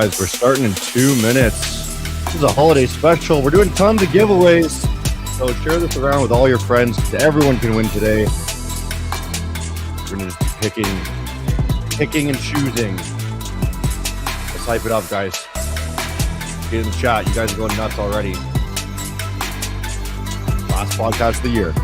Guys, we're starting in 2 minutes. This is a holiday special. We're doing tons of giveaways. So share this around with all your friends. Everyone can win today. We're going to just be picking and choosing. Let's hype it up, guys. Get in the chat. You guys are going nuts already. Last podcast of the year.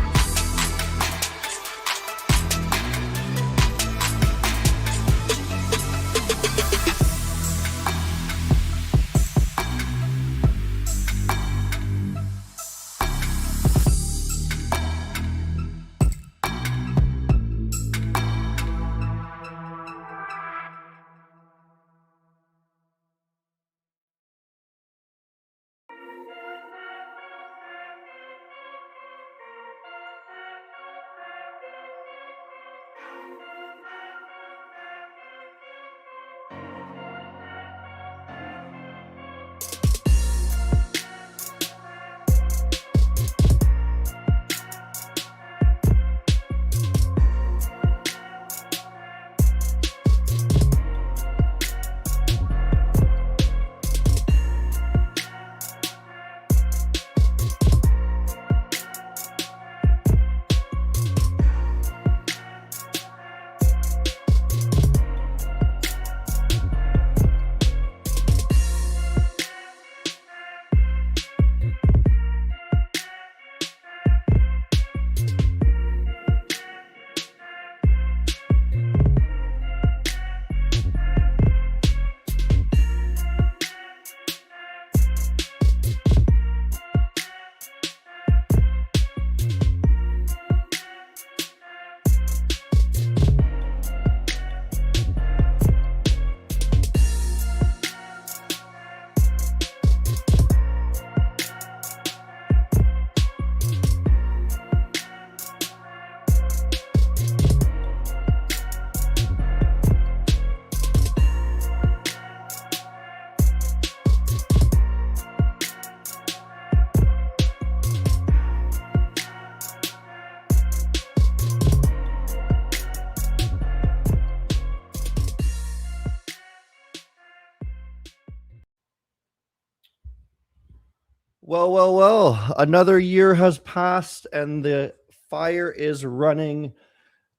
Well. Another year has passed and the fire is running.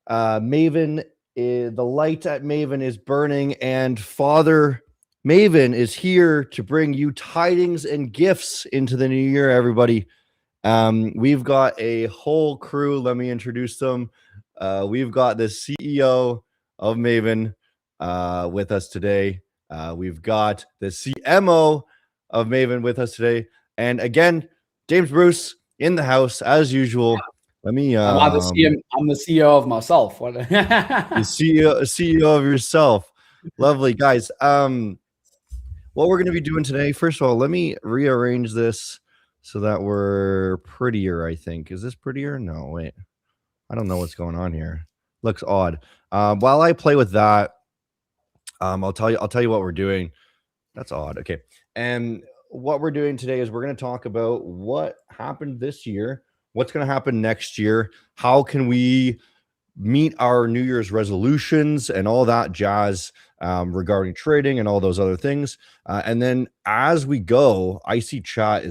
Maven, the light at Maven is burning, and Father Maven is here to bring you tidings and gifts into the new year, everybody. We've got a whole crew. Let me introduce them. We've got the CEO of Maven with us today. We've got the CMO of Maven with us today. And again, James Bruce in the house as usual. Let me. I'm the CEO of myself. The CEO of yourself. Lovely, guys. What we're going to be doing today, first of all, let me rearrange this so that we're prettier, I think. Is this prettier? No, wait. I don't know what's going on here. Looks odd. While I play with that, I'll tell you what we're doing. That's odd. Okay. And what we're doing today is we're going to talk about what happened this year, what's going to happen next year, how can we meet our New Year's resolutions and all that jazz regarding trading and all those other things. And then as we go, I see chat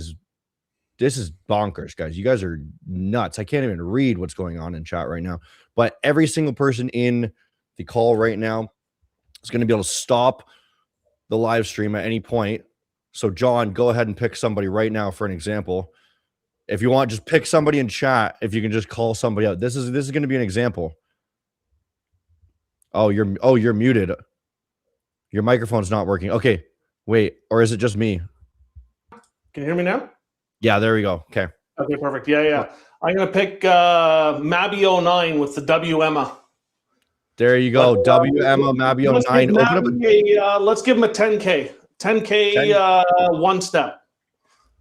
this is bonkers, guys. You guys are nuts. I can't even read what's going on in chat right now. But every single person in the call right now is going to be able to stop the live stream at any point. So, John, go ahead and pick somebody right now for an example. If you want, just pick somebody in chat. If you can just call somebody out. This is going to be an example. Oh, you're muted. Your microphone's not working. Okay, wait. Or is it just me? Can you hear me now? Yeah, there we go. Okay. Okay, perfect. Yeah. I'm going to pick Mabby09 with the WMA. There you go. WMA Mabby09. Let's give him a 10K. 10K one step.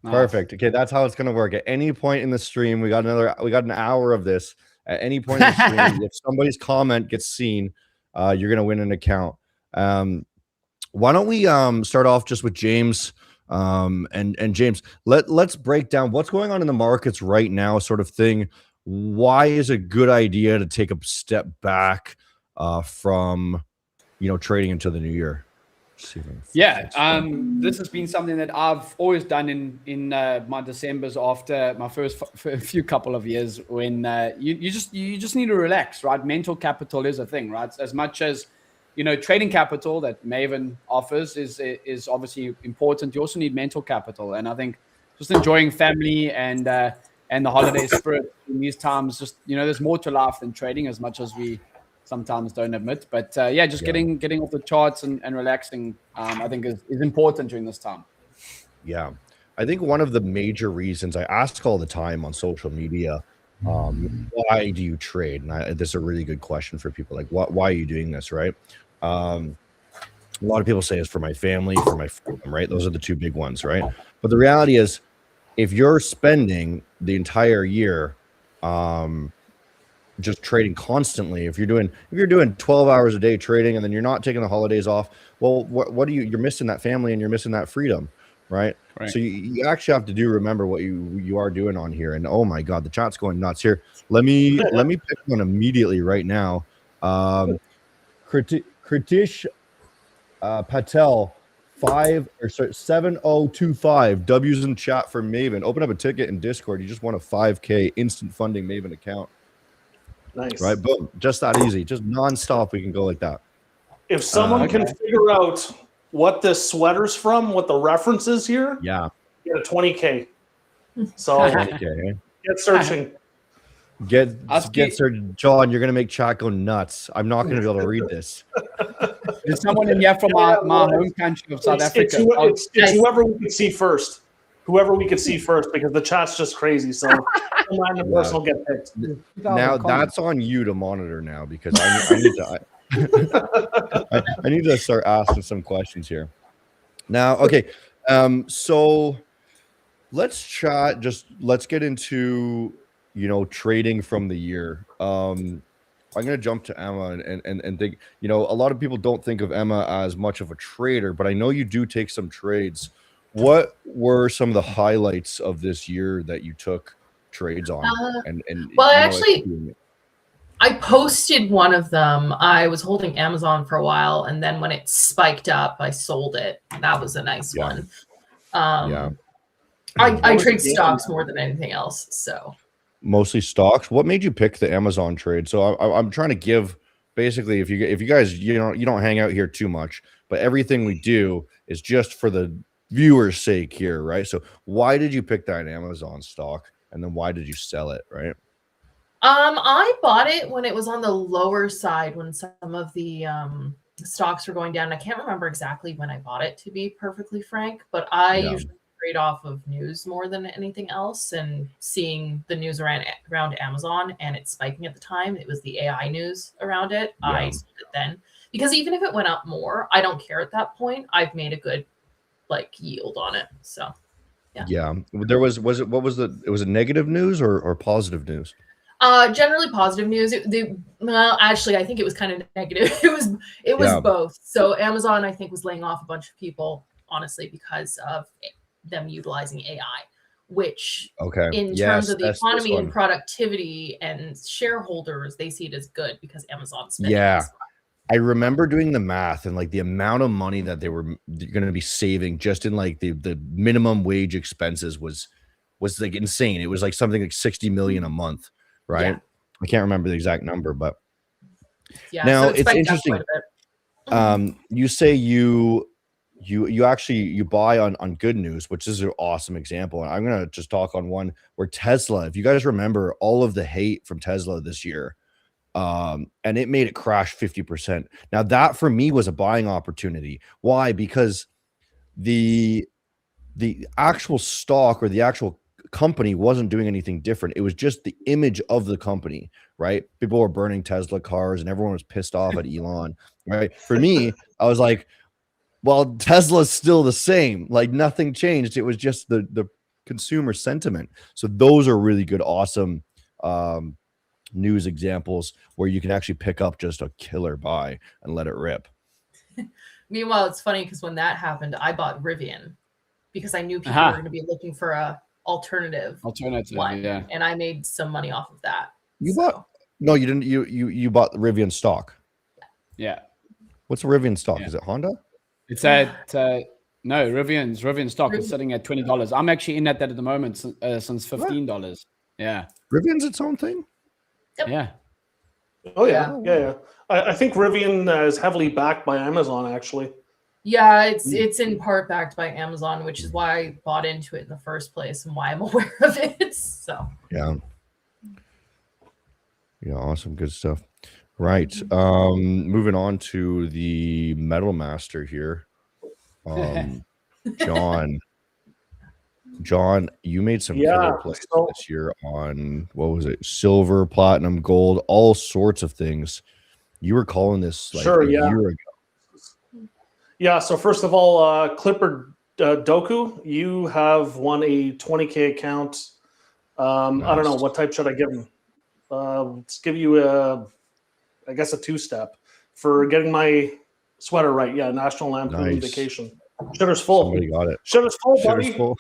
Perfect. Okay, that's how it's going to work. At any point in the stream, we got an hour of this. At any point in the stream, if somebody's comment gets seen, you're going to win an account. Why don't we start off just with James? And James, let's break down what's going on in the markets right now, sort of thing. Why is it a good idea to take a step back from trading into the new year? Yeah, this has been something that I've always done in my Decembers after my first few couple of years, when you just need to relax, right? Mental capital is a thing, right? As much as trading capital that Maven offers is obviously important. You also need mental capital, and I think just enjoying family and the holiday spirit in these times. Just there's more to life than trading, as much as we sometimes don't admit. But getting off the charts and relaxing, I think is important during this time. Yeah. I think one of the major reasons I ask all the time on social media, why do you trade? And this is a really good question for people. Like, why are you doing this, right? A lot of people say it's for my family, for my freedom, right? Those are the two big ones, right? But the reality is, if you're spending the entire year just trading constantly, if you're doing 12 hours a day trading and then you're not taking the holidays off, well, what do you're missing that family and you're missing that freedom, right? So you actually have to remember what you are doing on here. And oh my God, the chat's going nuts here. Let me pick one immediately right now. Kritish Patel 7025 W's in chat for Maven. Open up a ticket in Discord. You just want a 5K instant funding Maven account. Nice. Right, boom. Just that easy. Just nonstop. We can go like that. If someone can figure out what this sweater's from, what the reference is here, yeah, get a 20K. So 20K, get searching. Get searching. John, you're gonna make chat go nuts. I'm not gonna be able to read this. There's someone in here from my home country of South Africa. It's whoever we could see first. Whoever we could see first, because the chat's just crazy. So some random person will get picked. Now that's on you to monitor now, because I need to I need to start asking some questions here. Now, okay. So let's chat. Let's get into trading from the year. I'm gonna jump to Emma and think, a lot of people don't think of Emma as much of a trader, but I know you do take some trades. What were some of the highlights of this year that you took trades on? Well, actually, I posted one of them. I was holding Amazon for a while, and then when it spiked up, I sold it. That was a nice one. I trade stocks more than anything else. So mostly stocks. What made you pick the Amazon trade? So I'm trying to give, basically, if you guys you don't hang out here too much, but everything we do is just for the viewers' sake here, right? So why did you pick that Amazon stock, and then why did you sell it, right? I bought it when it was on the lower side, when some of the stocks were going down. I can't remember exactly when I bought it, to be perfectly frank, but I usually trade off of news more than anything else, and seeing the news around Amazon and it spiking at the time, it was the AI news around it. I sold it then, because even if it went up more, I don't care at that point. I've made a good yield on it. So there was it was it negative news or positive news? Generally positive news. Well, actually, I think it was kind of negative. It was both. So Amazon, I think, was laying off a bunch of people, honestly, because of them utilizing AI, which in terms of the economy and productivity and shareholders, they see it as good, because Amazon's spending less. I remember doing the math, and the amount of money that they were going to be saving just in the minimum wage expenses was insane. It was something like 60 million a month, right? Yeah. I can't remember the exact number, but now so it's interesting. You say you actually buy on good news, which is an awesome example. And I'm going to just talk on one where Tesla, if you guys remember all of the hate from Tesla this year, and it made it crash 50%. Now that for me was a buying opportunity. Why? Because the actual stock or the actual company wasn't doing anything different. It was just the image of the company, right? People were burning Tesla cars and everyone was pissed off at Elon, right? For me, I was like, well, Tesla's still the same. Nothing changed. It was just the consumer sentiment. So those are really good, awesome news examples where you can actually pick up just a killer buy and let it rip. Meanwhile, it's funny because when that happened, I bought Rivian because I knew people were going to be looking for a alternative one, and I made some money off of that. You didn't. You bought the Rivian stock. Yeah. What's a Rivian stock? Is it Honda? It's at no Rivian stock is sitting at $20. I'm actually in at that at the moment since $15. Yeah, Rivian's its own thing. Yep. yeah. Oh yeah. I think Rivian is heavily backed by Amazon, actually. Yeah, it's in part backed by Amazon, which is why I bought into it in the first place and why I'm aware of it. So yeah, awesome, good stuff. Right, moving on to the Metal Master here. John, you made some killer plays this year on, what was it, silver, platinum, gold, all sorts of things. You were calling this like a year ago. Yeah, so first of all, Clipper Doku, you have won a 20K account. Nice. I don't know, what type should I give him? Let's give you I guess a 2-step for getting my sweater right. Yeah, National Lampoon Vacation. Shitter's full. Somebody got it. Shitter's full, buddy. Full.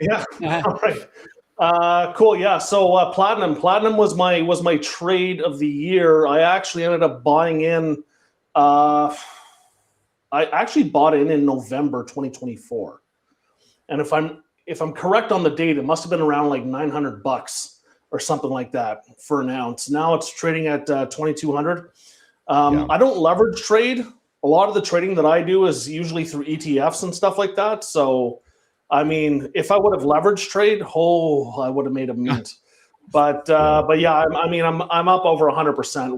Yeah. All right. Cool. Yeah. So platinum was my trade of the year. I actually ended up buying in. I actually bought in November 2024, and if I'm correct on the date, it must have been around like $900 or something like that for an ounce. Now it's trading at 2,200. I don't leverage trade. A lot of the trading that I do is usually through ETFs and stuff like that. So, I mean, if I would have leveraged trade, I would have made a mint. But yeah, I'm up over 100%,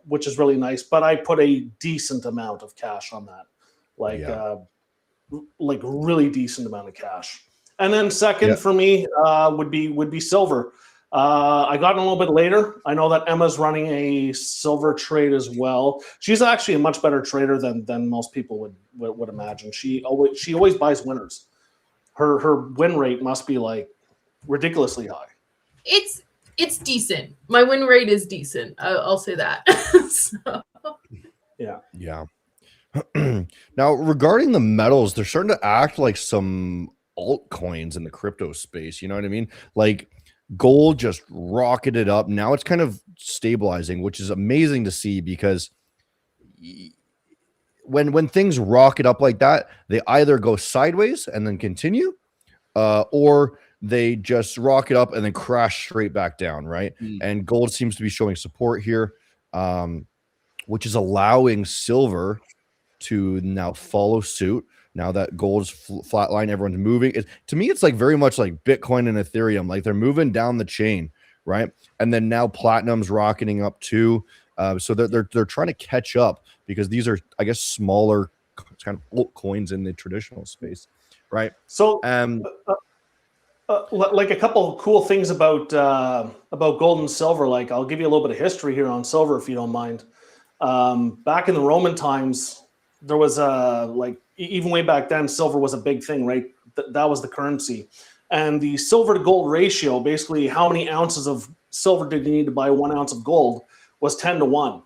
which is really nice. But I put a decent amount of cash on that, like really decent amount of cash. And then second for me would be silver. I got in a little bit later. I know that Emma's running a silver trade as well. She's actually a much better trader than most people would imagine. She always buys winners. Her win rate must be like ridiculously high. It's decent. My win rate is decent. I'll say that. So. Yeah. Now, regarding the metals, they're starting to act like some altcoins in the crypto space. You know what I mean? Like, gold just rocketed up. Now it's kind of stabilizing, which is amazing to see, because when things rocket up like that, they either go sideways and then continue, or they just rocket up and then crash straight back down, right? And gold seems to be showing support here, which is allowing silver to now follow suit. Now that gold's flatline, everyone's moving. To me, it's like very much like Bitcoin and Ethereum. Like, they're moving down the chain, right? And then now platinum's rocketing up too. So they're trying to catch up, because these are, I guess, smaller kind of altcoins in the traditional space, right? So, like a couple of cool things about gold and silver. Like, I'll give you a little bit of history here on silver, if you don't mind. Back in the Roman times, there was even way back then, silver was a big thing, right? That was the currency. And the silver to gold ratio, basically how many ounces of silver did you need to buy 1 ounce of gold, was 10-1.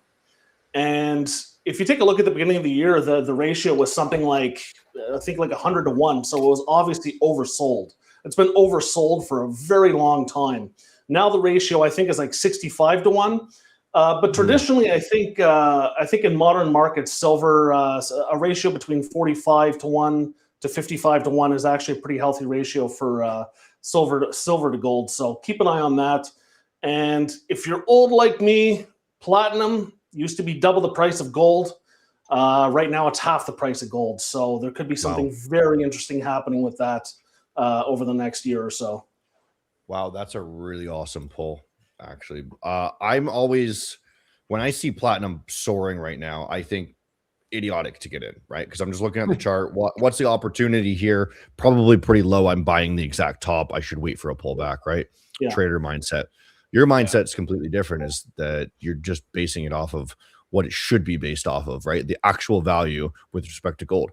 And if you take a look at the beginning of the year, the ratio was something like, I think like 100-1. So it was obviously oversold. It's been oversold for a very long time. Now the ratio, I think, is like 65-1. But traditionally, I think in modern markets, silver, a ratio between 45-1 to 55-1 is actually a pretty healthy ratio for silver to gold. So keep an eye on that. And if you're old like me, platinum used to be double the price of gold. Right now, it's half the price of gold. So there could be something very interesting happening with that over the next year or so. Wow, that's a really awesome pull. Actually, I'm always, when I see platinum soaring right now, I think idiotic to get in, right? Because I'm just looking at the chart. What's the opportunity here? Probably pretty low. I'm buying the exact top. I should wait for a pullback, right? Yeah. Trader mindset. Your mindset's completely different, is that you're just basing it off of what it should be based off of, right? The actual value with respect to gold.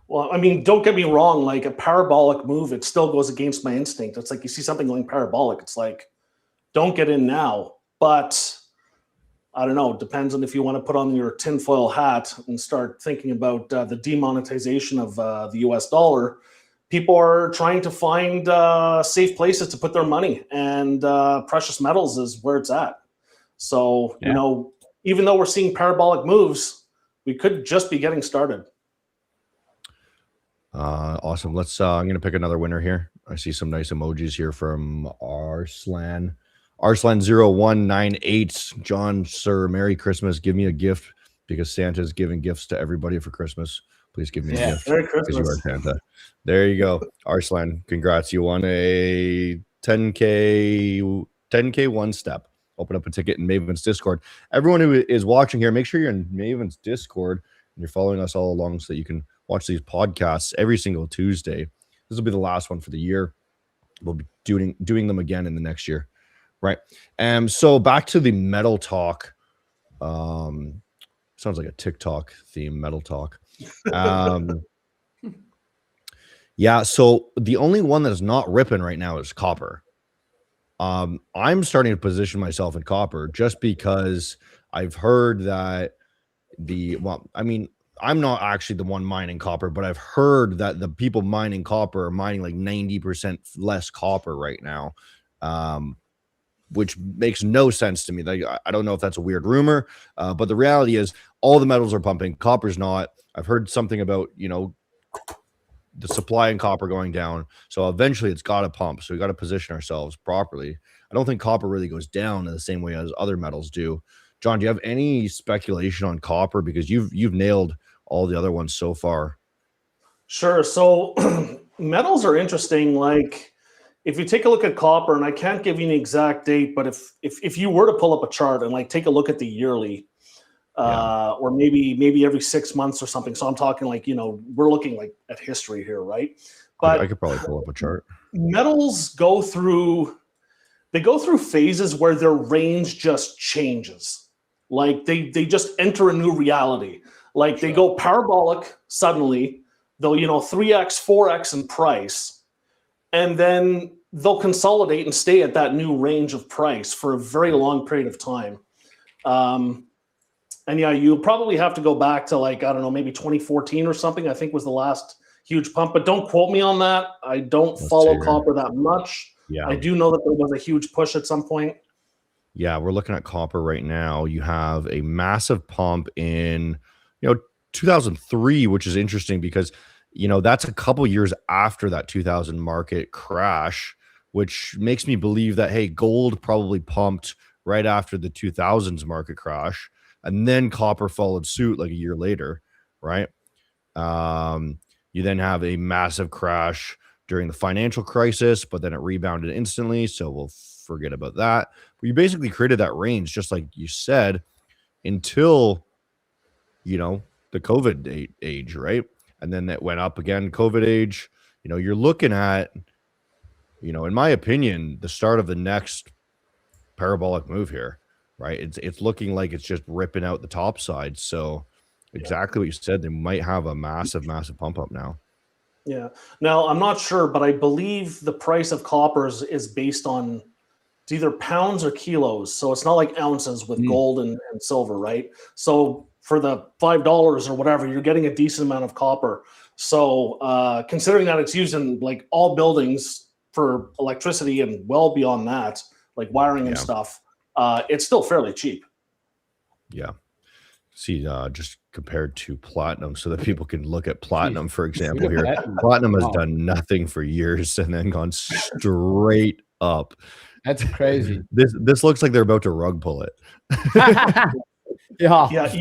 Well, I mean, don't get me wrong. Like, a parabolic move, it still goes against my instinct. It's like, you see something going parabolic, it's like, don't get in now. But I don't know. It depends on if you want to put on your tinfoil hat and start thinking about the demonetization of the US dollar. People are trying to find safe places to put their money, and precious metals is where it's at. So, you know, even though we're seeing parabolic moves, we could just be getting started. Awesome. Let's I'm gonna pick another winner here. I see some nice emojis here from Arslan. Arslan0198. John, sir, Merry Christmas. Give me a gift because Santa's giving gifts to everybody for Christmas. Please give me a gift Merry because you are Christmas. Santa. There you go. Arslan, congrats. You won a 10K one step. Open up a ticket in Maven's Discord. Everyone who is watching here, make sure you're in Maven's Discord and you're following us all along so that you can watch these podcasts every single Tuesday. This will be the last one for the year. We'll be doing them again in the next year, right? So back to the metal talk. Sounds like a TikTok theme, metal talk. Yeah, so the only one that is not ripping right now is copper. I'm starting to position myself in copper just because I've heard that I'm not actually the one mining copper, but I've heard that the people mining copper are mining like 90% less copper right now, which makes no sense to me. Like, I don't know if that's a weird rumor, but the reality is all the metals are pumping. Copper's not. I've heard something about, the supply in copper going down. So eventually it's got to pump. So we got to position ourselves properly. I don't think copper really goes down in the same way as other metals do. John, do you have any speculation on copper? Because you've nailed all the other ones so far. Sure. So metals are interesting. Like if you take a look at copper, and I can't give you an exact date, but if you were to pull up a chart and like take a look at the yearly, or maybe every 6 months or something. So I'm talking like, we're looking like at history here, right? But I could probably pull up a chart. Metals go through phases where their range just changes. Like they just enter a new reality. Like they go parabolic suddenly, they'll 3x, 4x in price, and then they'll consolidate and stay at that new range of price for a very long period of time. And yeah, you'll probably have to go back to like, I don't know, maybe 2014 or something, I think was the last huge pump, but don't quote me on that. I don't follow copper that much. Yeah. I do know that there was a huge push at some point. Yeah, we're looking at copper right now. You have a massive pump in, 2003, which is interesting because, that's a couple years after that 2000 market crash, which makes me believe that, hey, gold probably pumped right after the 2000s market crash. And then copper followed suit like a year later, right? You then have a massive crash during the financial crisis, but then it rebounded instantly. So we'll forget about that. But you basically created that range, just like you said, until, the COVID age, right? And then that went up again, COVID age. You're looking at, in my opinion, the start of the next parabolic move here. Right, it's looking like it's just ripping out the top side. So exactly what you said, they might have a massive pump up now. Yeah. Now I'm not sure, but I believe the price of copper is based on it's either pounds or kilos. So it's not like ounces with gold and silver, right? So for the $5 or whatever, you're getting a decent amount of copper. So considering that it's used in like all buildings for electricity and well beyond that, like wiring and stuff. It's still fairly cheap. Yeah. See, just compared to platinum so that people can look at platinum, for example, here. Platinum has done nothing for years and then gone straight up. That's crazy. This looks like they're about to rug pull it. Yeah.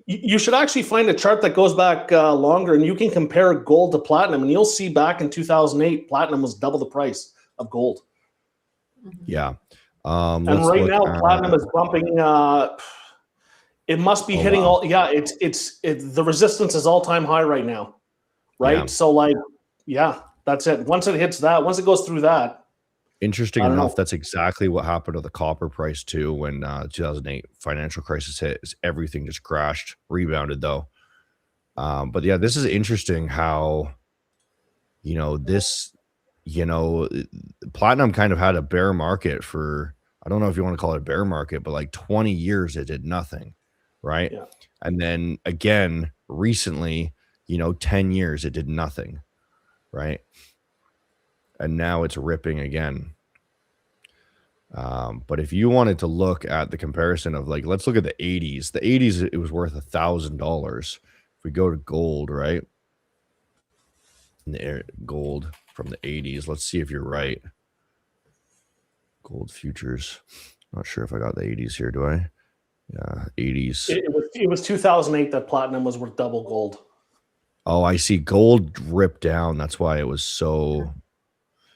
You should actually find a chart that goes back longer, and you can compare gold to platinum, and you'll see back in 2008, platinum was double the price of gold. Yeah. And right now, platinum is bumping. It must be hitting all. Yeah, it's the resistance is all time high right now, right? Yeah. So that's it. Once it hits that, once it goes through that. Interesting enough, that's exactly what happened to the copper price too when 2008 financial crisis hit. Everything just crashed, rebounded though. But yeah, this is interesting how, platinum kind of had a bear market for, I don't know if you want to call it a bear market, but like 20 years it did nothing, right? Yeah. And then again, recently, 10 years it did nothing, right? And now it's ripping again. But if you wanted to look at the comparison of like, let's look at the 80s. The 80s, it was worth $1,000. If we go to gold, right? gold from the 80s. Let's see if you're right. Gold futures. Not sure if I got the 80s here. Do I? Yeah, 80s. It was 2008 that platinum was worth double gold. Oh, I see. Gold ripped down. That's why it was so.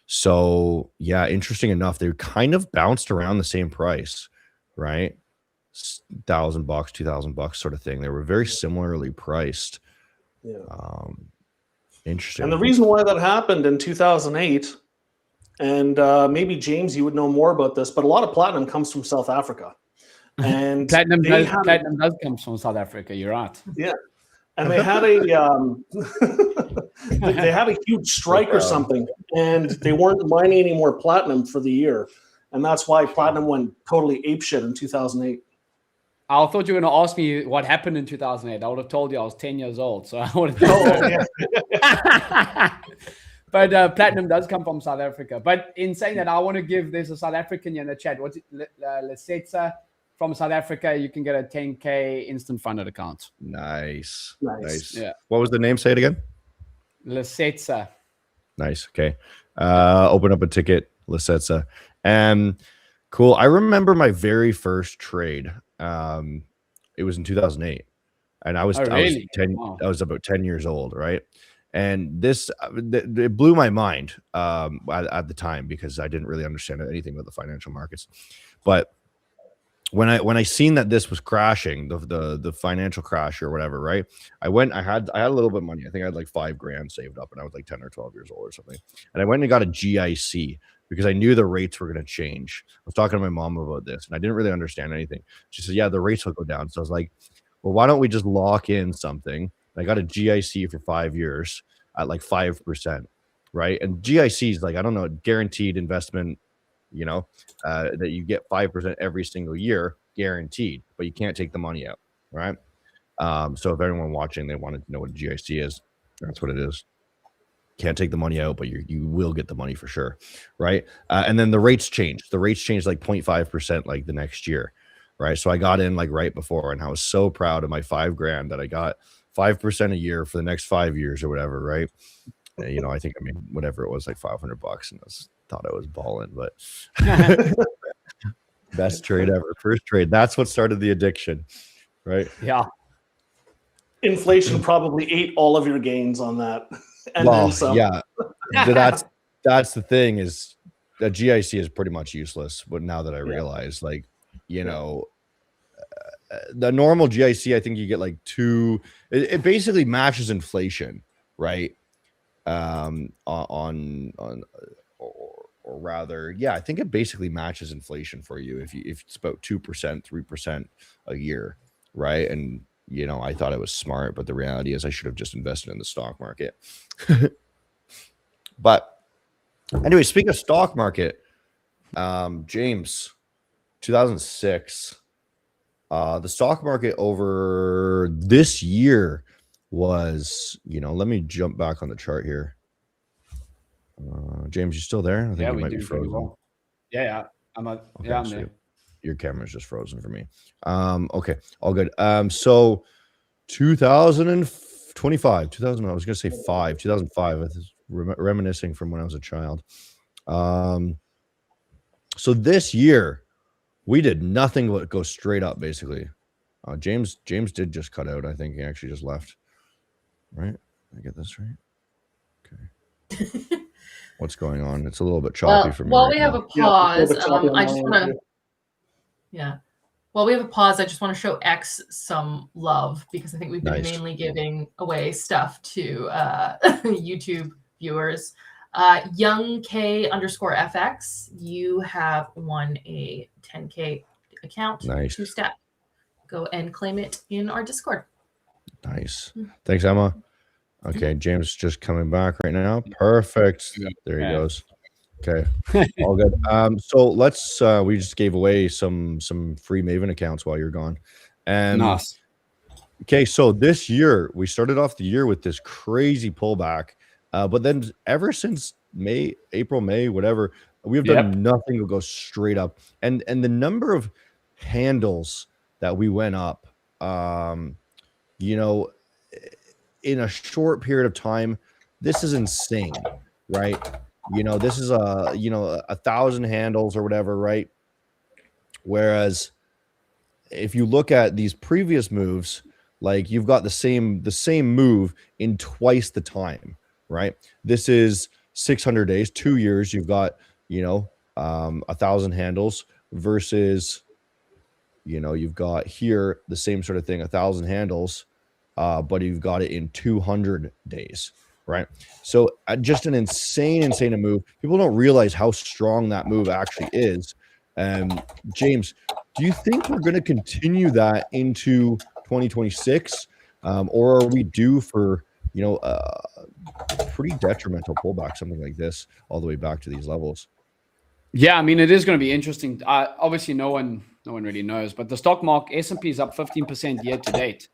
So yeah, interesting enough, they kind of bounced around the same price, right? $1,000, $2,000 sort of thing. They were very similarly priced. Yeah. Interesting. And the reason why that happened in 2008, and maybe James, you would know more about this, but a lot of platinum comes from South Africa. And platinum does come from South Africa. You're right. Yeah, and they had a they had a huge strike or something, and they weren't mining any more platinum for the year, and that's why platinum went totally apeshit in 2008. I thought you were going to ask me what happened in 2008. I would have told you I was 10 years old, so I would have. But platinum does come from South Africa. But in saying that, I want to give, there's a South African in the chat. What's it? Lesetsa from South Africa. You can get a 10K instant funded account. Nice. Yeah. What was the name? Say it again. Lesetsa. Nice. Okay. Open up a ticket. Lesetsa. Cool. I remember my very first trade. It was in 2008, and I was really? 10. Wow. I was about 10 years old, right? And this it blew my mind at the time because I didn't really understand anything about the financial markets. But when I seen that this was crashing, the financial crash or whatever, right? I had a little bit of money. I think I had like $5,000 saved up, and I was like 10 or 12 years old or something. And I went and got a GIC because I knew the rates were going to change. I was talking to my mom about this, and I didn't really understand anything. She said, "Yeah, the rates will go down." So I was like, "Well, why don't we just lock in something?" I got a GIC for 5 years at like 5%, right? And GIC is like, I don't know, guaranteed investment, that you get 5% every single year, guaranteed, but you can't take the money out, right? So if anyone watching, they wanted to know what a GIC is, that's what it is. Can't take the money out, but you will get the money for sure, right? And then the rates changed. The rates changed like 0.5% like the next year, right? So I got in like right before, and I was so proud of my $5,000 that I got 5% a year for the next 5 years or whatever, right? I think I made whatever it was, like $500, and thought I was balling, but best trade ever, first trade. That's what started the addiction, right? Yeah. Inflation probably ate all of your gains on that. And well, then some. Yeah, that's the thing, is that GIC is pretty much useless. But now that I realize, like, the normal GIC, I think you get like it basically matches inflation, right? Or rather, yeah, I think it basically matches inflation for you if it's about 2%, 3% a year, right? And I thought it was smart, but the reality is I should have just invested in the stock market. But anyway, speaking of stock market, James, 2006. The stock market over this year was, let me jump back on the chart here. James, you still there? I think you might be frozen. Well. Yeah. I'm there. Your camera's just frozen for me. Okay, all good. So 2025, 2000, I was going to say 2005. I was reminiscing from when I was a child. So this year, we did nothing but go straight up, basically. James did just cut out. I think he actually just left. Right? Did I get this right? Okay. What's going on? It's a little bit choppy for me. While right we now. have a pause, I just want to. Yeah. While we have a pause, I just want to show X some love because I think we've been Nice. mainly giving away stuff to YouTube viewers. Young K _FX, you have won a 10K account. Nice. 2-step. Go and claim it in our Discord. Nice. Thanks, Emma. Okay, James just coming back right now. Perfect. There he goes. Okay, all good. So let's. We just gave away some free Maven accounts while you're gone. And nice. Okay, so this year we started off the year with this crazy pullback, but then ever since April, May, whatever, we have done nothing to go straight up. And the number of handles that we went up, in a short period of time, this is insane, right? This is 1,000 handles or whatever, right? Whereas if you look at these previous moves, like you've got the same move in twice the time, right? This is 600 days, 2 years. You've got 1,000 handles versus you've got here the same sort of thing, 1,000 handles, but you've got it in 200 days, right? So just an insane move. People don't realize how strong that move actually is. James, do you think we're going to continue that into 2026, or are we due for pretty detrimental pullback, something like this, all the way back to these levels? Yeah, I mean, it is going to be interesting. Obviously, no one really knows, but the stock market, S&P is up 15% year to date.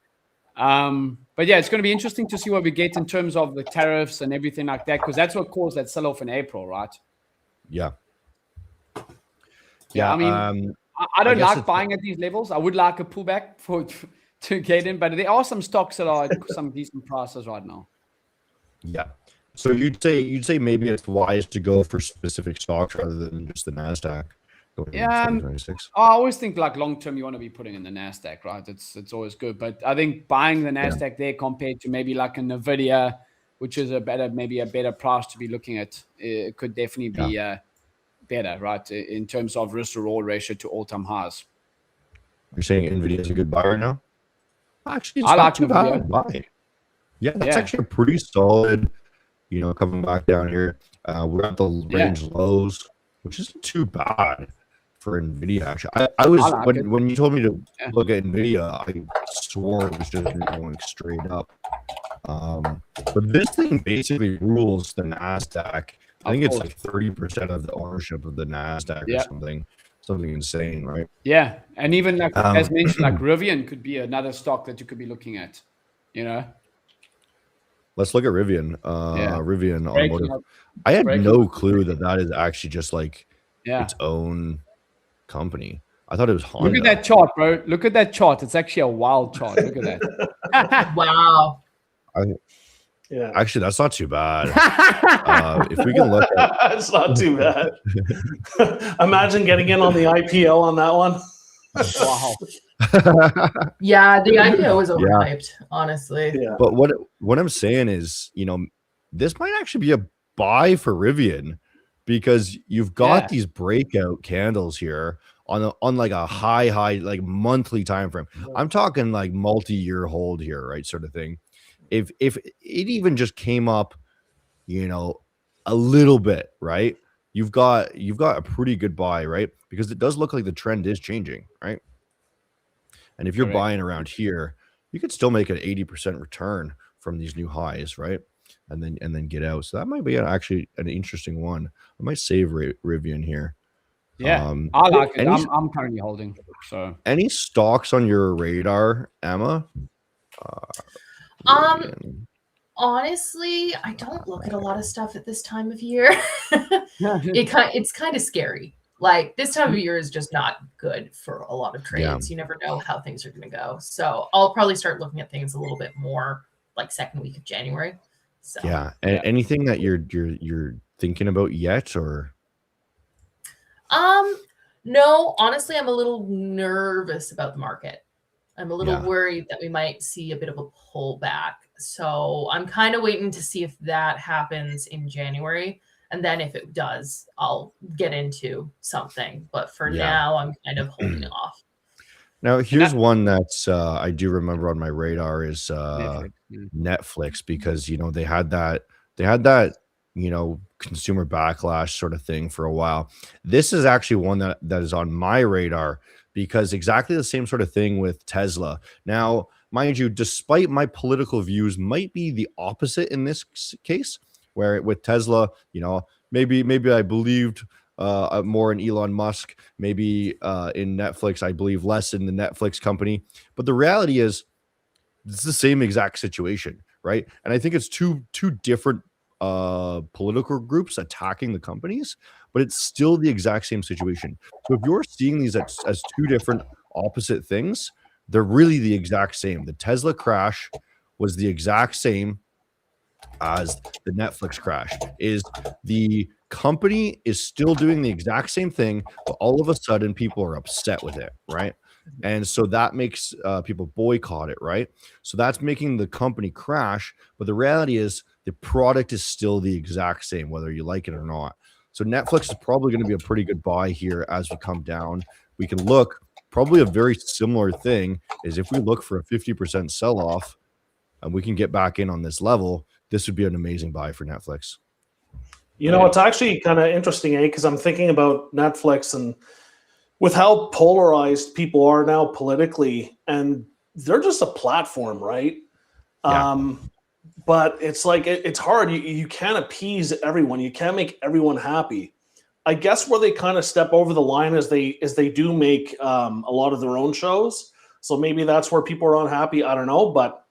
But yeah, it's going to be interesting to see what we get in terms of the tariffs and everything like that, because that's what caused that sell-off in April, right? Yeah. I mean, I don't like buying at these levels. I would like a pullback to get in, but there are some stocks that are at some decent prices right now. Yeah. So you'd say maybe it's wise to go for specific stocks rather than just the Nasdaq. Yeah, I always think like long term you want to be putting in the Nasdaq, right? It's always good, but I think buying the Nasdaq there compared to maybe like a Nvidia, which is maybe a better price to be looking at, it could definitely be better, right? In terms of risk to reward ratio to all time highs. You're saying Nvidia is a good buy right now? Actually, it's I not like too Nvidia. bad buy. Yeah, that's actually a pretty solid. Coming back down here, we're at the range lows, which isn't too bad for Nvidia. Actually, I was when you told me to look at Nvidia, I swore it was just going straight up. But this thing basically rules the Nasdaq. I think it's like 30% of the ownership of the Nasdaq or something insane, right? Yeah, and even like as mentioned, like Rivian could be another stock that you could be looking at. Let's look at Rivian. Rivian Automotive. I had no clue that is actually just like its own company. I thought it was Honda. Look at that chart, bro. Look at that chart. It's actually a wild chart. Look at that. Wow. Actually, that's not too bad. If we can look at it's not too bad. Imagine getting in on the IPO on that one. Wow. Yeah, the IPO was overhyped, honestly. Yeah. But what I'm saying is, this might actually be a buy for Rivian, because you've got these breakout candles here on like a high like monthly time frame. I'm talking like multi-year hold here, right? Sort of thing. If it even just came up, a little bit, right? You've got a pretty good buy, right? Because it does look like the trend is changing, right? And if you're buying around here, you could still make an 80% return from these new highs, right? And then get out. So that might be actually an interesting one. I might save Rivian here. Yeah, I like it. I'm currently holding. So any stocks on your radar, Emma? Honestly, I don't look at a lot of stuff at this time of year. It's kind of scary. Like this time of year is just not good for a lot of trades. You never know how things are going to go. So I'll probably start looking at things a little bit more like second week of January. So anything that you're thinking about yet, or? No, honestly, I'm a little nervous about the market. I'm a little worried that we might see a bit of a pullback. So I'm kind of waiting to see if that happens in January. And then if it does, I'll get into something. But for now, I'm kind of holding off. Now, here's one that's I do remember on my radar is Netflix, because they had that consumer backlash sort of thing for a while. This is actually one that is on my radar, because exactly the same sort of thing with Tesla. Now, mind you, despite my political views might be the opposite in this case, where with Tesla, maybe I believed more in Elon Musk, maybe in Netflix, I believe less in the Netflix company. But the reality is, it's the same exact situation, right? And I think it's two different political groups attacking the companies, but it's still the exact same situation. So if you're seeing these as two different opposite things, they're really the exact same. The Tesla crash was the exact same as the Netflix crash. Is the company is still doing the exact same thing, but all of a sudden people are upset with it, right? And so that makes people boycott it, right? So that's making the company crash. But the reality is the product is still the exact same, whether you like it or not. So Netflix is probably going to be a pretty good buy here as we come down. We can look, probably a very similar thing is if we look for a 50% sell-off and we can get back in on this level, this would be an amazing buy for Netflix. You know, it's actually kind of interesting, because I'm thinking about Netflix and with how polarized people are now politically, and they're just a platform, right? Yeah. But it's like it's hard. You can't appease everyone. You can't make everyone happy. I guess where they kind of step over the line is they do make a lot of their own shows. So maybe that's where people are unhappy. I don't know, but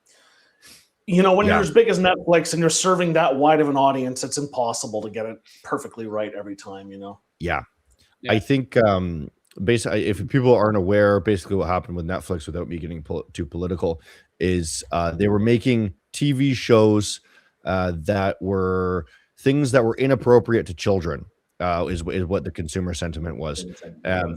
you know, when you're as big as Netflix and you're serving that wide of an audience, it's impossible to get it perfectly right every time, you know? Yeah. I think basically, if people aren't aware, basically what happened with Netflix, without me getting too political, is they were making TV shows that were things that were inappropriate to children, is what the consumer sentiment was.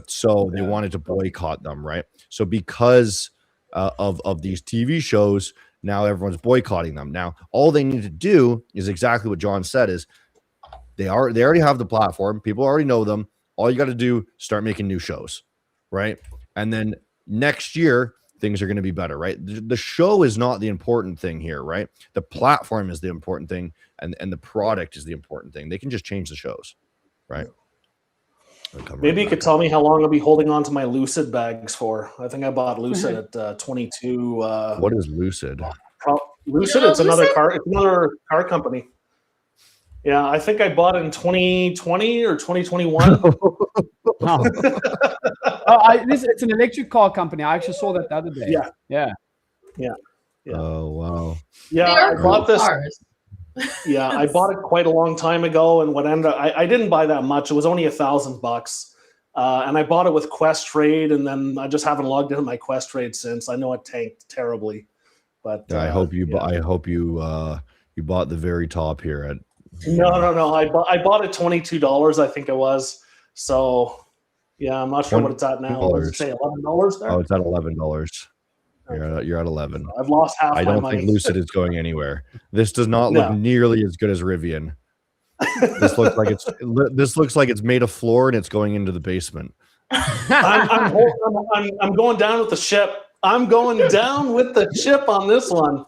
So they wanted to boycott them, right? So because of these TV shows, now everyone's boycotting them. Now, all they need to do is exactly what John said, is they already have the platform. People already know them. All you got to do, start making new shows, right? And then next year, things are going to be better, right? The show is not the important thing here, right? The platform is the important thing, and the product is the important thing. They can just change the shows, right? Maybe you could tell me how long I'll be holding on to my Lucid bags for. I think I bought Lucid at 22. What is Lucid? Lucid, it's another car company. Yeah, I think I bought it in 2020 or 2021. It's an electric car company. I actually saw that the other day. Yeah. Oh, wow. Yeah, I bought this. Yeah, I bought it quite a long time ago, and what ended up, I didn't buy that much. It was only $1,000, and I bought it with Quest Trade, and then I just haven't logged into my Quest Trade since. I know it tanked terribly, but I hope you you bought the very top here at. No. I bought it $22, I think it was. So yeah, I'm not sure what it's at now. Let's say $11 there. Oh, it's at $11. You're at 11. I've lost half. I don't think Lucid is going anywhere. This does not look nearly as good as Rivian. This looks like it's made of floor and it's going into the basement. I'm going down with the ship. I'm going down with the ship on this one.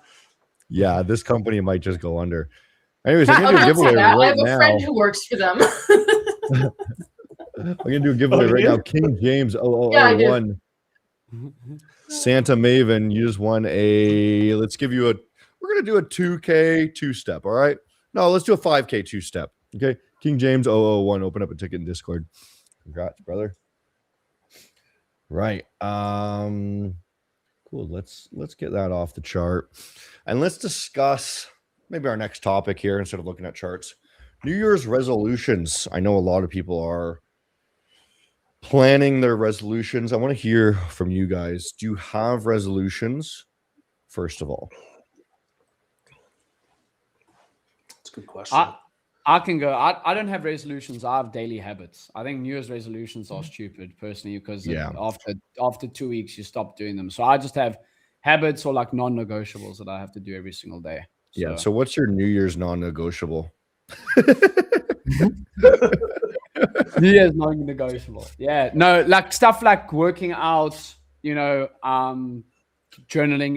Yeah, this company might just go under. Anyways, I'm gonna do a giveaway right now. I have a friend who works for them. I'm gonna do a giveaway right now. King James 0001. Santa Maven, you just won a. Let's give you a. We're gonna do a 2K 2-step. All right. No, let's do a 5K 2-step. Okay. King James 001. Open up a ticket in Discord. Congrats, brother. Right. Cool. Let's get that off the chart, and let's discuss maybe our next topic here instead of looking at charts. New Year's resolutions. I know a lot of people are planning their resolutions. I want to hear from you guys. Do you have resolutions, first of all? That's a good question. I can go. I don't have resolutions. I have daily habits. I think New Year's resolutions are stupid, personally, because after 2 weeks, you stop doing them. So I just have habits or like non-negotiables that I have to do every single day. Yeah. So what's your New Year's non-negotiable? New Year's non-negotiable. Yeah. No, like stuff like working out, journaling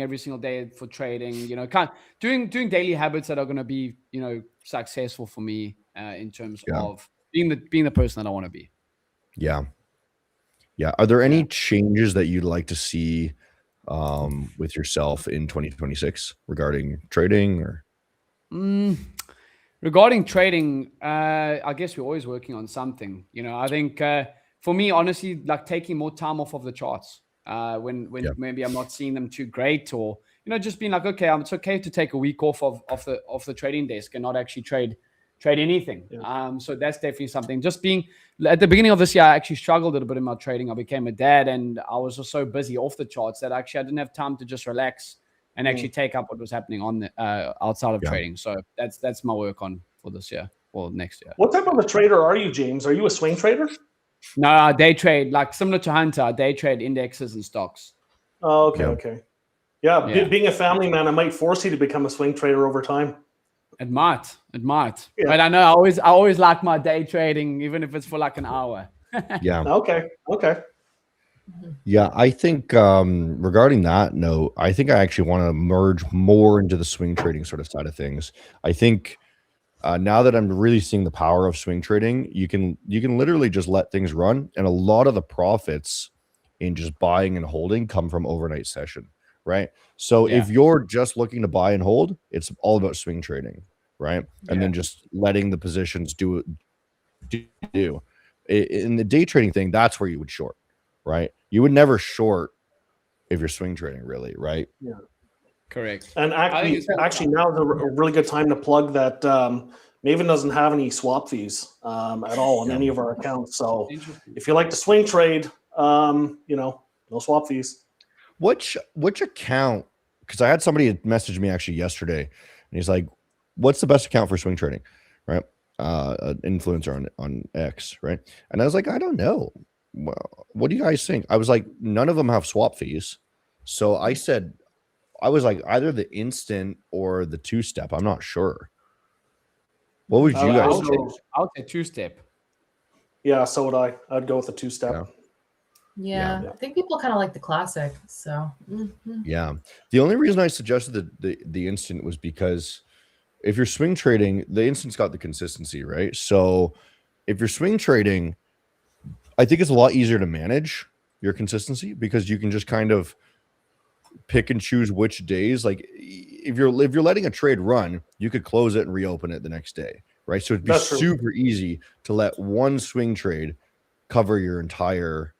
every single day for trading, doing daily habits that are going to be, successful for me in terms of being the person that I want to be. Yeah. Yeah. Are there any changes that you'd like to see with yourself in 2026 regarding trading or? Regarding trading, I guess we're always working on something. I think for me, honestly, like taking more time off of the charts when maybe I'm not seeing them too great, or just being like, okay, it's okay to take a week off of the trading desk and not actually trade anything. Yeah. So that's definitely something. Just being at the beginning of this year, I actually struggled a little bit in my trading. I became a dad, and I was just so busy off the charts that actually I didn't have time to just relax and actually take up what was happening on the outside of Yeah. trading. So that's my work on for this year or next year. What type of a trader are you, James? Are you a swing trader? No, I day trade, like similar to Hunter. I day trade indexes and stocks. Oh, okay, Yeah. okay. Yeah, Yeah. being a family man, I might force you to become a swing trader over time. It might. Yeah. But I know I always like my day trading, even if it's for like an hour. Yeah. Okay. Yeah, I think regarding that note, I think I actually want to merge more into the swing trading sort of side of things. I think now that I'm really seeing the power of swing trading, you can literally just let things run, and a lot of the profits in just buying and holding come from overnight session, right? So if you're just looking to buy and hold, it's all about swing trading, right? And then just letting the positions do. In the day trading thing, that's where you would short, right? You would never short if you're swing trading, really, right? Yeah. Correct. And actually now is a really good time to plug that Maven doesn't have any swap fees at all on any of our accounts. So if you like to swing trade, no swap fees. Which account? Because I had somebody message me actually yesterday, and he's like, "What's the best account for swing trading?" Right? An influencer on X, right? And I was like, I don't know. Well, what do you guys think? I was like, none of them have swap fees. So I said, I was like, either the instant or the two-step. I'm not sure. What would you guys think? I would say two-step. Yeah, so would I. I'd go with the two-step. Yeah, I think people kind of like the classic. So yeah, the only reason I suggested the instant was because if you're swing trading, the instant's got the consistency, right? So if you're swing trading, I think it's a lot easier to manage your consistency because you can just kind of pick and choose which days. Like if you're letting a trade run, you could close it and reopen it the next day, right? So it'd be super easy to let one swing trade cover your entire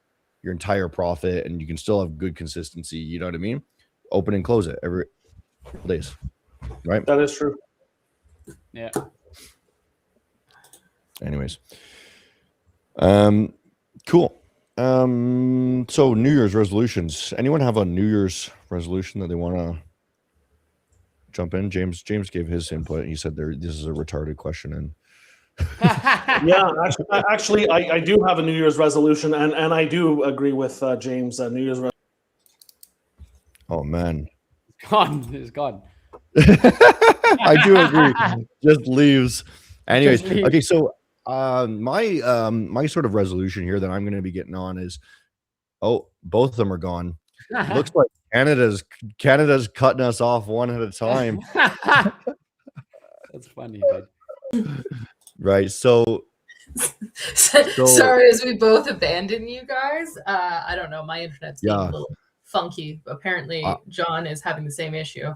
profit, and you can still have good consistency. You know what I mean? Open and close it every couple days, right? That is true. Yeah. Anyways, cool. So New Year's resolutions. Anyone have a New Year's resolution that they want to jump in? James gave his input. He said this is a retarded question, and yeah, actually, I do have a New Year's resolution, and I do agree with James. New Year's resolution. Oh man, it's gone. I do agree. Just leaves. Anyways, okay. So my sort of resolution here that I'm going to be getting on is, both of them are gone. Looks like Canada's cutting us off one at a time. That's funny, dude. Right. So sorry, as we both abandon you guys. I don't know. My internet's being a little funky. Apparently, John is having the same issue.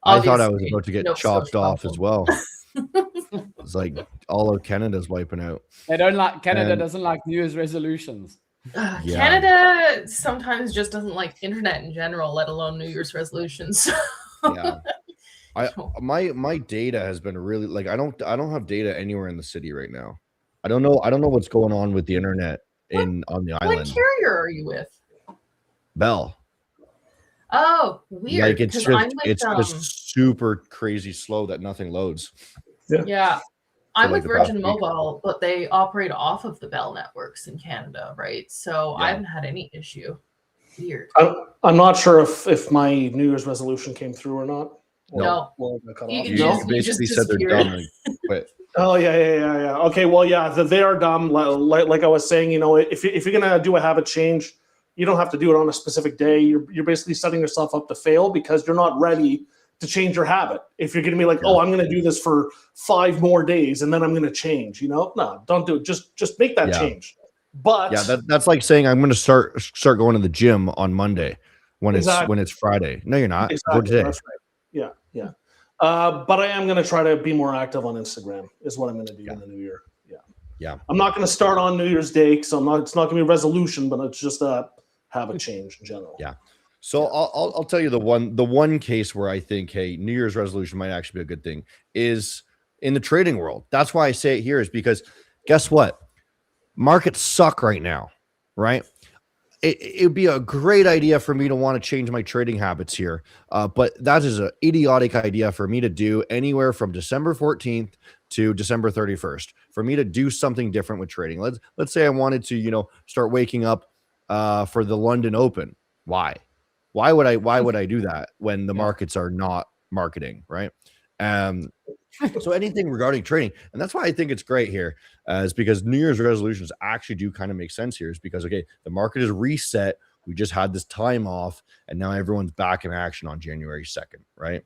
I thought I was about to get chopped off as well. It's like all of Canada's wiping out. They don't like Canada. Doesn't like New Year's resolutions. Canada sometimes just doesn't like internet in general, let alone New Year's resolutions. Yeah. My data has been really like I don't have data anywhere in the city right now. I don't know what's going on with the internet on the island. What carrier are you with? Bell. Oh, weird. Like it's just super crazy slow that nothing loads. Yeah. I'm with Virgin Mobile, but they operate off of the Bell networks in Canada, right? So I haven't had any issue. Weird. I'm not sure if my New Year's resolution came through or not. No. You basically said they're dumb and quit. Oh yeah. Okay, well, yeah, they are dumb. Like I was saying, if you're gonna do a habit change, you don't have to do it on a specific day. You're basically setting yourself up to fail because you're not ready to change your habit. If you're gonna be like, I'm gonna do this for 5 more days and then I'm gonna change, no, don't do it. Just make that change. But that's like saying I'm gonna start going to the gym on Monday when it's Friday. No, you're not. Exactly. Go today. That's right. Yeah. But I am going to try to be more active on Instagram is what I'm going to do in the new year. Yeah. I'm not going to start on New Year's Day because it's not going to be a resolution, but it's just a habit change in general. Yeah. So I'll tell you the one case where I think, hey, New Year's resolution might actually be a good thing is in the trading world. That's why I say it here is because guess what? Markets suck right now, right? it would be a great idea for me to want to change my trading habits here. But that is an idiotic idea for me to do anywhere from December 14th to December 31st for me to do something different with trading. Let's say I wanted to, start waking up for the London Open. Why would I do that when the markets are not marketing, right? So anything regarding trading, and that's why I think it's great here, is because New Year's resolutions actually do kind of make sense here. Is because, okay, the market is reset. We just had this time off, and now everyone's back in action on January 2nd, right?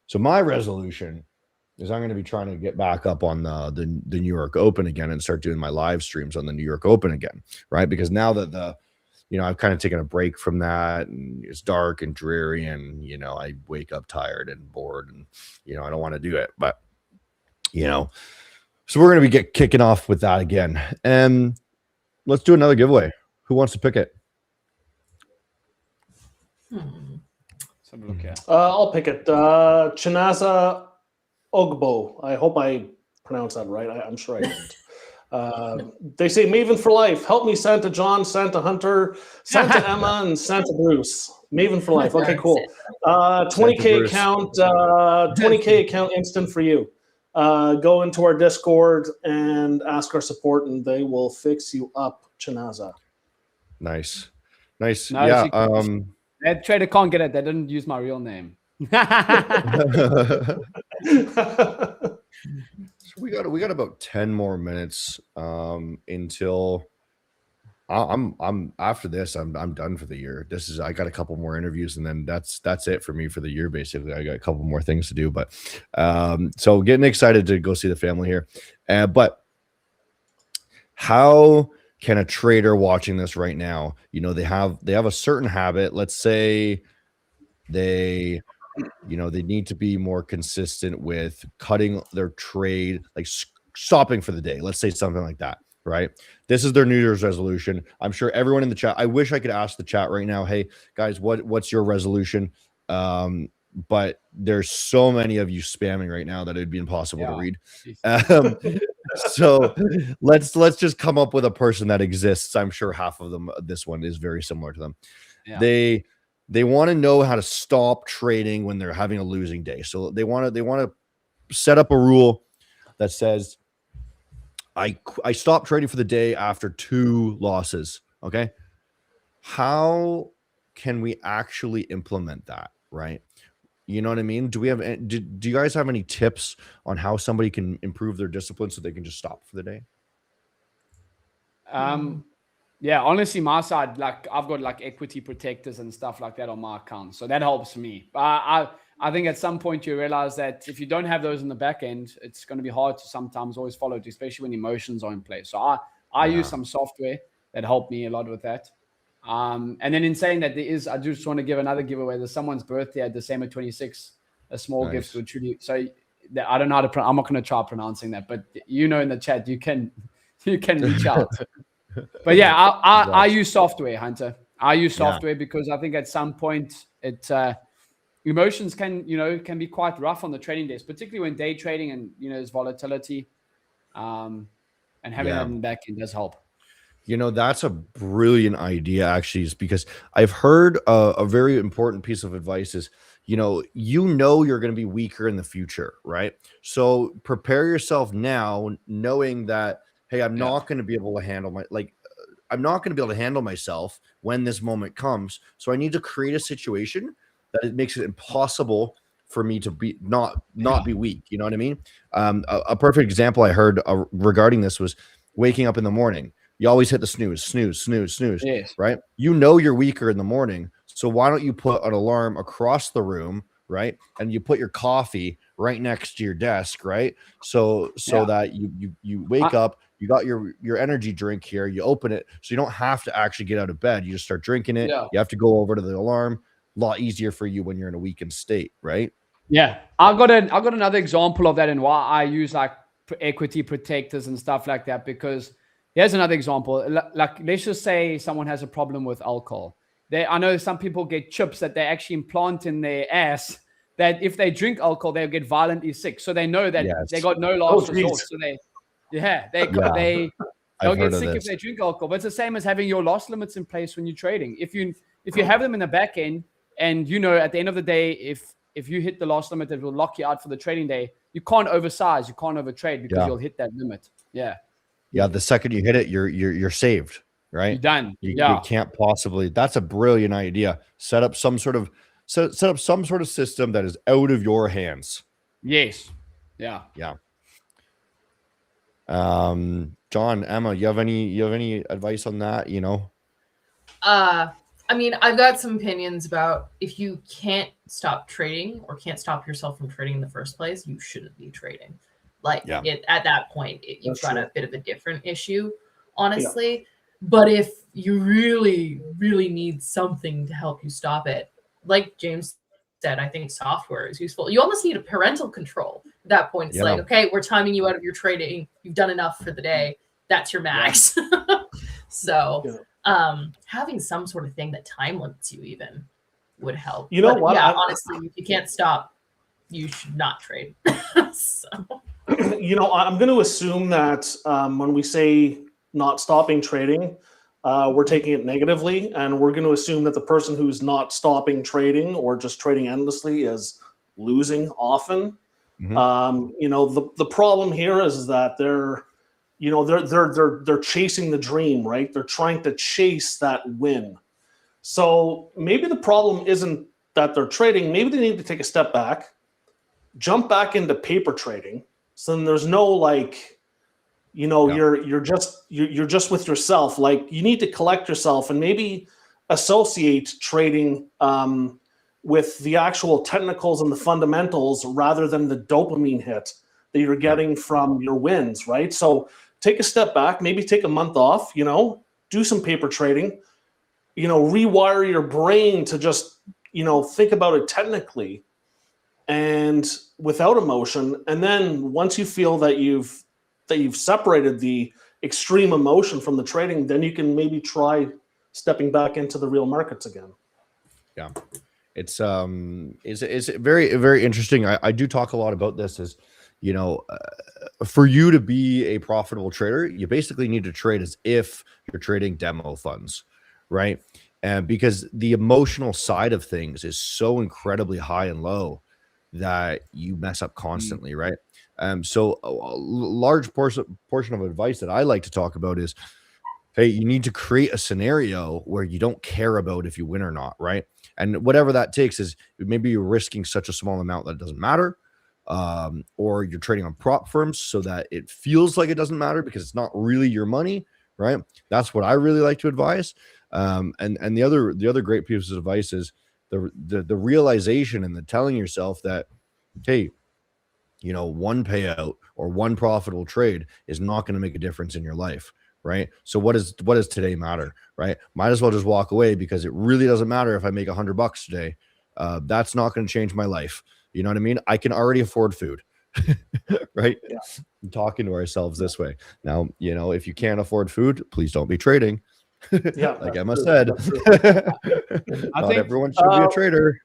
So my resolution is I'm going to be trying to get back up on the New York Open again and start doing my live streams on the New York Open again, right? Because now that I've kind of taken a break from that, and it's dark and dreary, and I wake up tired and bored, and I don't want to do it. But so we're going to be kicking off with that again, and let's do another giveaway. Who wants to pick it? Let's have a look here. I'll pick it. Chinaza Ogbo. I hope I pronounced that right. I'm sure I didn't. They say Maven for life. Help me, Santa John, Santa Hunter, Santa Emma, and Santa Bruce. Maven for life. Okay, cool. 20K account. 20K account instant for you. Go into our Discord and ask our support, and they will fix you up, Chinaza. Nice. No, Yeah. That trader can't get it. They didn't use my real name. So we got about 10 more minutes until I'm after this. I'm done for the year. I got a couple more interviews, and then that's it for me for the year. Basically, I got a couple more things to do, but so getting excited to go see the family here. But how can a trader watching this right now, they have a certain habit. Let's say they need to be more consistent with cutting their trade, like stopping for the day. Let's say something like that, right? This is their New Year's resolution. I'm sure everyone in the chat, I wish I could ask the chat right now, hey guys, what's your resolution? But there's so many of you spamming right now that it'd be impossible to read. So let's just come up with a person that exists. I'm sure half of them, this one is very similar to them. Yeah. They want to know how to stop trading when they're having a losing day. So they want to set up a rule that says, I stop trading for the day after 2 losses. Okay. How can we actually implement that? Right. You know what I mean? Do you guys have any tips on how somebody can improve their discipline so they can just stop for the day? Yeah, honestly, my side, like I've got like equity protectors and stuff like that on my account, so that helps me. I think at some point you realize that if you don't have those in the back end, it's going to be hard to sometimes always follow it, especially when emotions are in play. So I use some software that helped me a lot with that. And then in saying that, I just want to give another giveaway. There's someone's birthday at December 26th, a small gift to attribute. So I don't know how to. I'm not going to try pronouncing that, but in the chat you can reach out. But yeah, I use software, Hunter. I use software because I think at some point emotions can be quite rough on the trading desk, particularly when day trading and there's volatility. And having that in the back end does help. That's a brilliant idea, actually, is because I've heard a very important piece of advice is, you're going to be weaker in the future, right? So prepare yourself now, knowing that, hey, I'm not going to be able to handle I'm not going to be able to handle myself when this moment comes. So I need to create a situation that it makes it impossible for me to be not be weak. You know what I mean? A perfect example I heard regarding this was waking up in the morning. You always hit the snooze, right? You're weaker in the morning. So why don't you put an alarm across the room, right? And you put your coffee right next to your desk, right? So that you wake up, you got your energy drink here, you open it, so you don't have to actually get out of bed. You just start drinking it. You have to go over to the alarm. A lot easier for you when you're in a weakened state, right? Yeah, I got another example of that and why I use like equity protectors and stuff like that, because here's another example. Like, let's just say someone has a problem with alcohol. I know some people get chips that they actually implant in their ass that if they drink alcohol, they'll get violently sick. So they know that they got no last resort. So They'll heard get of sick if this. they drink alcohol. But it's the same as having your loss limits in place when you're trading. If you have them in the back end, and at the end of the day, if you hit the loss limit that will lock you out for the trading day, you can't oversize, you can't overtrade because you'll hit that limit. Yeah. Yeah, the second you hit it, you're saved, right? You're done. You can't possibly. That's a brilliant idea. Set up some sort of system that is out of your hands. Yes. Yeah. Yeah. John, Emma, you have any advice on that? I mean, I've got some opinions about if you can't stop trading or can't stop yourself from trading in the first place, you shouldn't be trading. Like at that point, you've got a bit of a different issue, honestly. Yeah. But if you really, really need something to help you stop it, like James said, I think software is useful. You almost need a parental control at that point. It's like, okay, we're timing you out of your trading. You've done enough for the day. That's your max. Yeah. So having some sort of thing that time limits you even would help. You know what? Yeah, honestly, if you can't stop, you should not trade. So. I'm going to assume that when we say not stopping trading, we're taking it negatively, and we're going to assume that the person who's not stopping trading or just trading endlessly is losing often. Mm-hmm. The problem here is that they're chasing the dream, right? They're trying to chase that win. So maybe the problem isn't that they're trading. Maybe they need to take a step back, jump back into paper trading. So then there's no you're just with yourself. Like, you need to collect yourself and maybe associate trading with the actual technicals and the fundamentals rather than the dopamine hit that you're getting from your wins, right? So take a step back, maybe take a month off, do some paper trading, rewire your brain to just, think about it technically and without emotion. And then once you feel that you've separated the extreme emotion from the trading, then you can maybe try stepping back into the real markets again. Yeah. It's very, very interesting. I do talk a lot about this as, for you to be a profitable trader, you basically need to trade as if you're trading demo funds, right? And because the emotional side of things is so incredibly high and low that you mess up constantly, right? So a large portion of advice that I like to talk about is, hey, you need to create a scenario where you don't care about if you win or not, right? And whatever that takes is maybe you're risking such a small amount that it doesn't matter, or you're trading on prop firms so that it feels like it doesn't matter because it's not really your money, right? That's what I really like to advise. And the other great piece of advice is the realization and the telling yourself that, hey, one payout or one profitable trade is not going to make a difference in your life, right? So what does today matter, right? Might as well just walk away because it really doesn't matter if I make $100 today. That's not going to change my life. You know what I mean? I can already afford food, right? Yeah. I'm talking to ourselves this way. Now, if you can't afford food, please don't be trading. Yeah, like Emma said, not everyone should be a trader.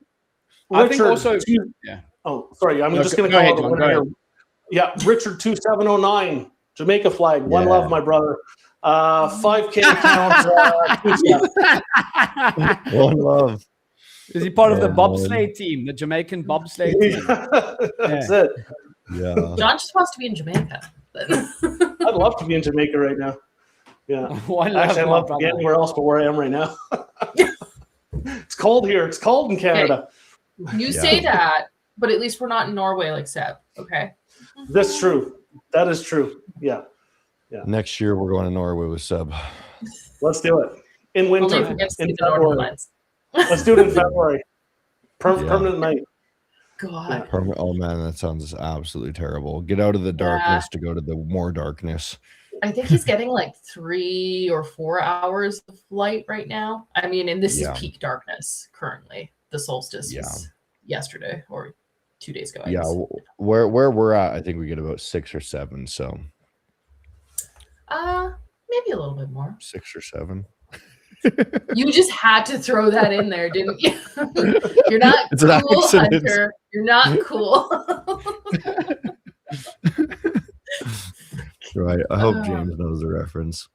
I think also, Oh, sorry. I'm just going to go ahead. Yeah, Richard 2709, Jamaica flag. One love, my brother. 5K account. One love. Is he part of the bobsleigh team, the Jamaican bobsleigh team? That's it. Yeah. John just wants to be in Jamaica. I'd love to be in Jamaica right now. Yeah. I'd love to be anywhere else but where I am right now. It's cold here. It's cold in Canada. Okay. You say that, but at least we're not in Norway like Seb. Okay. That's true. That is true. Yeah. Yeah. Next year we're going to Norway with Seb. Let's do it in winter. Only if we get to see In the Northern February. Lights. Let's do it in February. Permanent night. God. Oh man, that sounds absolutely terrible. Get out of the darkness to go to the more darkness. I think he's getting like 3 or 4 hours of light right now. I mean, and this is peak darkness currently. The solstice was yesterday or 2 days ago. Where we're at, I think we get about 6 or 7. So maybe a little bit more. 6 or 7. You just had to throw that in there, didn't you? You're not it's cool, Hunter. You're not cool. Right. I hope James knows the reference.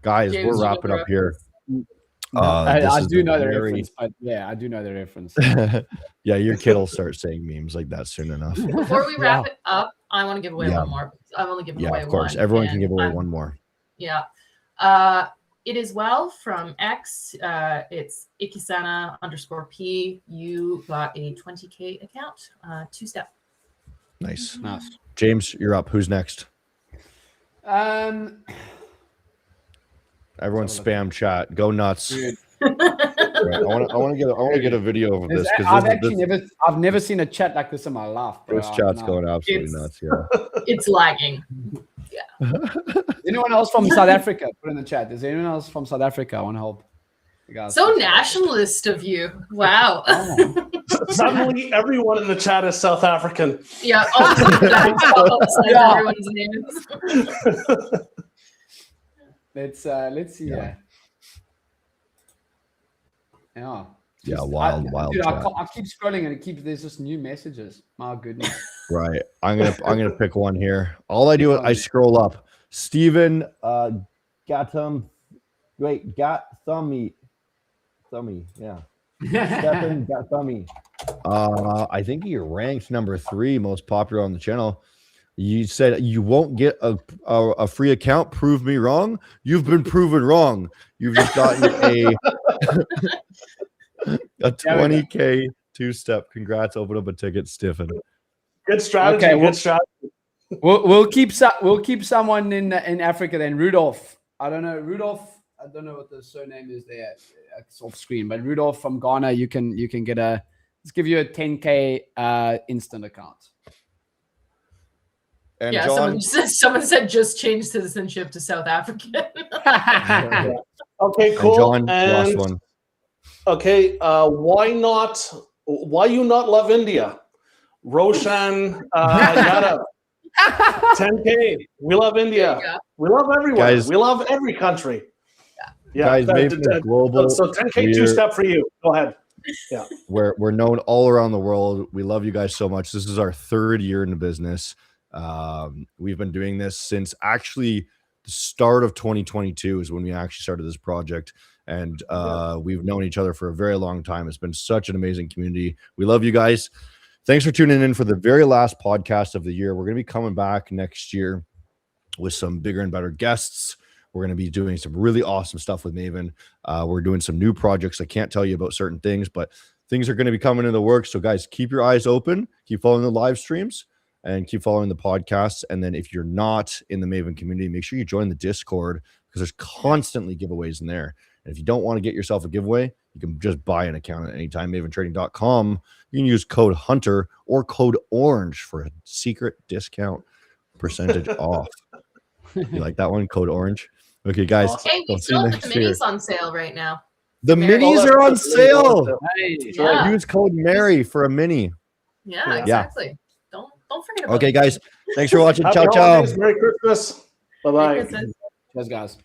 Guys, James, we're you know wrapping the up here. No, This I is do a know the very- reference, but yeah, I do know the reference. Yeah, your kid will start saying memes like that soon enough. Before we wrap it up, I want to give away Yeah. one more. I've only given Yeah, away of course. one. Everyone can and give away I'm- one more. Yeah. It is well from X. It's Ikisana_P. You got a 20K account, 2-step. Nice. Nice. James, you're up. Who's next? Um, Everyone Let's have a spam chat. Go nuts. dude, Right. I want to get a video of this I've never seen a chat like this in my life, bro. this chat's No. going absolutely nuts. Yeah. It's lagging. Anyone else from South Africa? Put in the chat. Is anyone else from South Africa? I want to help you guys. So nationalist of you. Wow. Suddenly, everyone in the chat is South African. Yeah. Yeah. Everyone's names. Let's see. Yeah. Yeah. Yeah, wild Dude, chat. I keep scrolling and there's just new messages. My goodness. Right. I'm gonna pick one here. All I do is I scroll up. Steven Gathummy. Yeah. Stephen Gathummy. I think he ranked number 3 most popular on the channel. You said you won't get a free account. Prove me wrong. You've been proven wrong. You've just gotten a 20K 2-step. Congrats. Open up a ticket, Stephen. Good strategy. Okay, good strategy. We'll keep someone in Africa then. Rudolph. I don't know. Rudolph. I don't know what the surname is there. It's off screen, but Rudolph from Ghana. You can get let's give you a 10K instant account. And Yeah, John, someone said just change citizenship to South African. Okay, and cool. John, last one. Okay, why you not love India? Roshan Yadav. 10K. We love India. We love everyone. Guys, we love every country. Yeah. Guys, Maven is global. So 10K 2-step for you. Go ahead. Yeah. We're known all around the world. We love you guys so much. This is our 3rd year in the business. We've been doing this since actually the start of 2022 is when we actually started this project. And we've known each other for a very long time. It's been such an amazing community. We love you guys. Thanks for tuning in for the very last podcast of the year. We're going to be coming back next year with some bigger and better guests. We're going to be doing some really awesome stuff with Maven. We're doing some new projects. I can't tell you about certain things, but things are going to be coming in the works. So guys, keep your eyes open. Keep following the live streams and keep following the podcasts. And then if you're not in the Maven community, make sure you join the Discord because there's constantly giveaways in there. And if you don't want to get yourself a giveaway, you can just buy an account at anytime. MavenTrading.com. You can use code HUNTER or code ORANGE for a secret discount percentage off. You like that one? Code ORANGE. Okay, guys. Hey, we still have the minis on sale right now. The Mary. minis are on sale. Yeah. Use code Mary for a mini. Yeah, exactly. Don't forget about Okay, it. guys. Thanks for watching. Happy Ciao, ciao. holidays. Merry Christmas. Bye-bye. Merry Christmas. Cheers, guys.